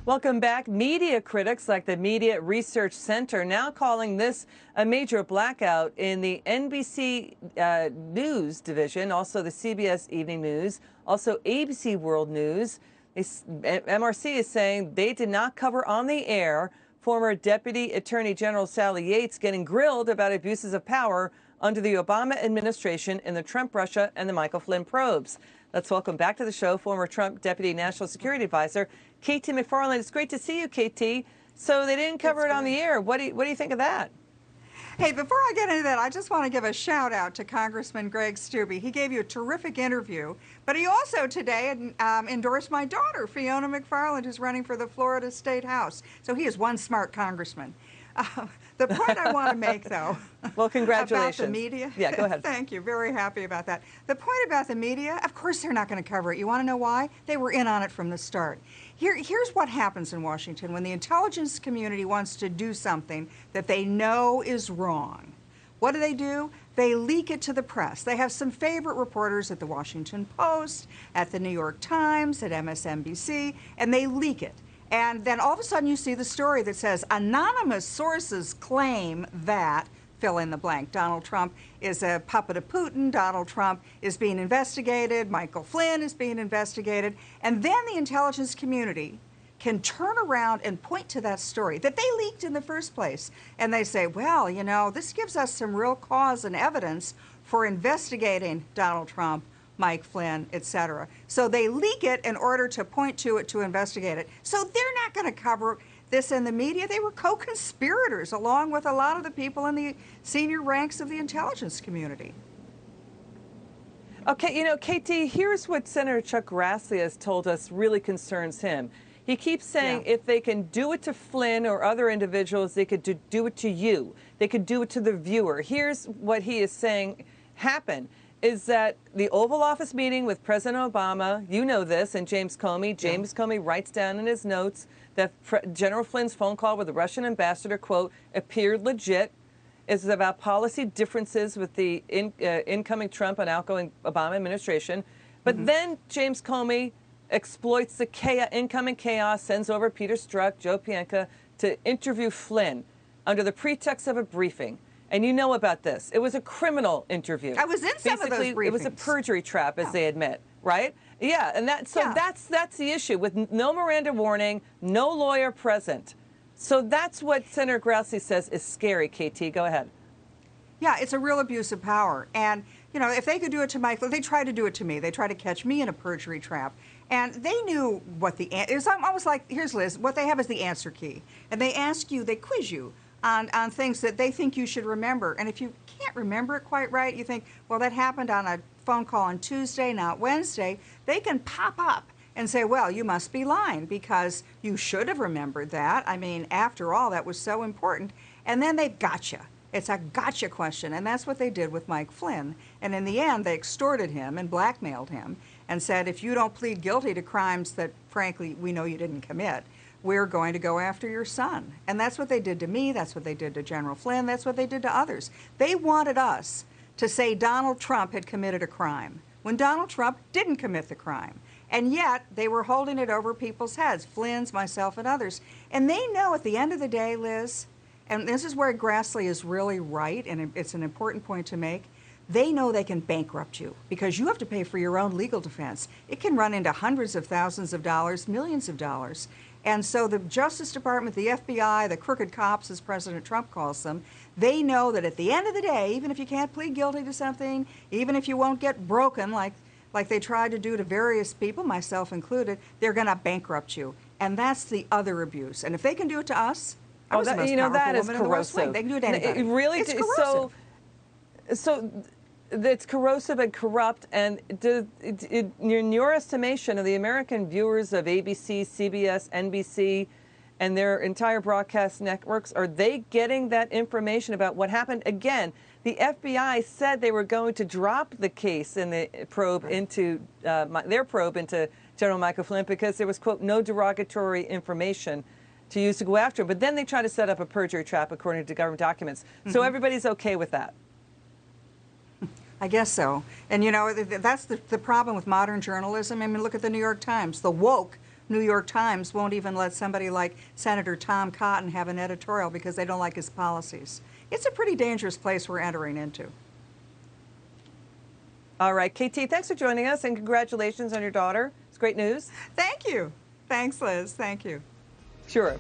Welcome back. Media critics like the Media Research Center now calling this a major blackout in the NBC News division, also the CBS Evening News, also ABC World News. MRC is saying they did not cover on the air former Deputy Attorney General Sally Yates getting grilled about abuses of power under the Obama administration in the Trump, Russia, and the Michael Flynn probes. Let's welcome back to the show former Trump Deputy National Security Advisor, KT McFarland. It's great to see you, KT. So they didn't cover it on the air. What do you think of that? Hey, before I get into that, I just want to give a shout out to Congressman Greg Steube. He gave you a terrific interview, but he also today endorsed my daughter, Fiona McFarland, who's running for the Florida State House. So he is one smart congressman. The point I want to make, though, well, congratulations. about the media. Yeah, go ahead. Thank you. Very happy about that. The point about the media, of course they're not going to cover it. You want to know why? They were in on it from the start. Here's what happens in Washington when the intelligence community wants to do something that they know is wrong. What do? They leak it to the press. They have some favorite reporters at the Washington Post, at the New York Times, at MSNBC, and they leak it. And then all of a sudden you see the story that says anonymous sources claim that, fill in the blank. Donald Trump is a puppet of Putin. Donald Trump is being investigated. Michael Flynn is being investigated. And then the intelligence community can turn around and point to that story that they leaked in the first place. And they say, well, you know, this gives us some real cause and evidence for investigating Donald Trump, Mike Flynn, etc. So they leak it in order to point to it, to investigate it. So they're not going to cover this in the media. They were co-conspirators along with a lot of the people in the senior ranks of the intelligence community. Okay, you know, KT, here's what Senator Chuck Grassley has told us really concerns him. He keeps saying if they can do it to Flynn or other individuals, they could do it to you. They could do it to the viewer. Here's what he is saying happened. Is that the Oval Office meeting with President Obama, you know this, and James Comey. James Comey writes down in his notes that General Flynn's phone call with the Russian ambassador, quote, appeared legit. It's about policy differences with the incoming Trump and outgoing Obama administration. But then James Comey exploits the incoming chaos, sends over Peter Strzok, Joe Pienka, to interview Flynn under the pretext of a briefing. And you know about this. It was a criminal interview. I was in some of those briefings. It was a perjury trap, as they admit, right? Yeah, and that's the issue, with no Miranda warning, no lawyer present. So that's what Senator Grassley says is scary, KT. Go ahead. Yeah, it's a real abuse of power. And, you know, if they could do it to Michael, they tried to do it to me. They tried to catch me in a perjury trap. And they knew what the answer is. Almost like, here's Liz, what they have is the answer key. And they ask you, they quiz you on things that they think you should remember. And if you can't remember it quite right, you think, well, that happened on a phone call on Tuesday, not Wednesday. They can pop up and say, well, you must be lying because you should have remembered that. I mean, after all, that was so important. And then they've got you. It's a gotcha question. And that's what they did with Mike Flynn. And in the end, they extorted him and blackmailed him and said, if you don't plead guilty to crimes that, frankly, we know you didn't commit, we're going to go after your son. And that's what they did to me. That's what they did to General Flynn. That's what they did to others. They wanted us to say Donald Trump had committed a crime when Donald Trump didn't commit the crime. And yet they were holding it over people's heads, Flynn's, myself, and others. And they know at the end of the day, Liz, and this is where Grassley is really right, and it's an important point to make, they know they can bankrupt you because you have to pay for your own legal defense. It can run into hundreds of thousands of dollars, millions of dollars. And so the Justice Department, the FBI, the crooked cops, as President Trump calls them, they know that at the end of the day, even if you can't plead guilty to something, even if you won't get broken like they tried to do to various people, myself included, they're going to bankrupt you. And that's the other abuse. And if they can do it to us, I was the most powerful woman in the West Wing. They can do it to anybody. It really it's corrosive. So it's corrosive and corrupt. And in your estimation of the American viewers of ABC, CBS, NBC, and their entire broadcast networks, are they getting that information about what happened? Again, the FBI said they were going to drop the case in the probe into their probe into General Michael Flynn because there was, quote, no derogatory information to use to go after him. But then they try to set up a perjury trap according to government documents. So everybody's okay with that. I guess so. And, you know, that's the problem with modern journalism. I mean, look at the New York Times. The woke New York Times won't even let somebody like Senator Tom Cotton have an editorial because they don't like his policies. It's a pretty dangerous place we're entering into. All right, KT, thanks for joining us, and congratulations on your daughter. It's great news. Thank you. Thanks, Liz. Thank you. Sure.